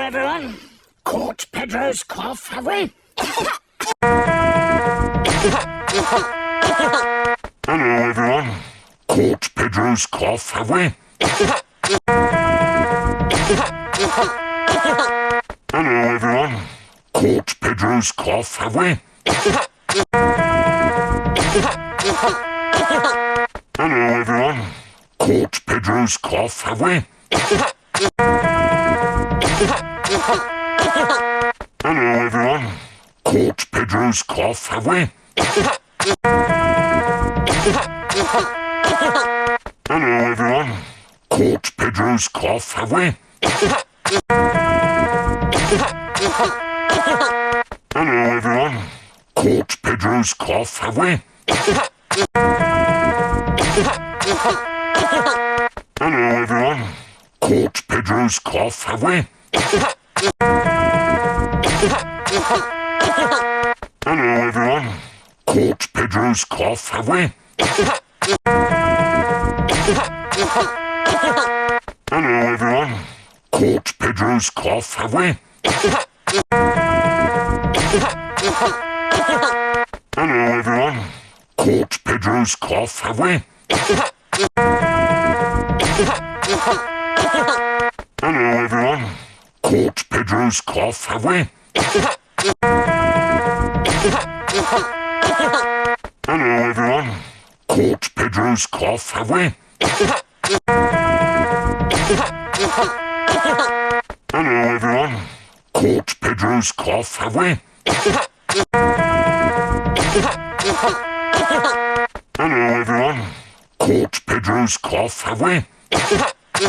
everyone. Caught Pedro's cough, have we? Hello, everyone. Caught Pedro's cough, have we? Hello, everyone. Caught Pedro's cough, have we? Hello, everyone. Caught Pedro's cough, have we? Hello, everyone. Caught Pedro's cough, have we? Hello, everyone. Caught Pedro's cough, have we? Hello, everyone. Caught Pedro's cough, have we? Hello, everyone. Caught Pedro's cough, have we? Hello, everyone. Caught Pedro's cough, have we? Hello, everyone. Caught Pedro's cough, have we? Hello, everyone. Caught Pedro's cough, have we? Hello, everyone. Caught Pedro's cough, have we? Hello, everyone. Caught Pedro's cough, have we? Hello, everyone. Caught Pedro's cough, have we? Hello, everyone. Caught Pedro's cough, have we?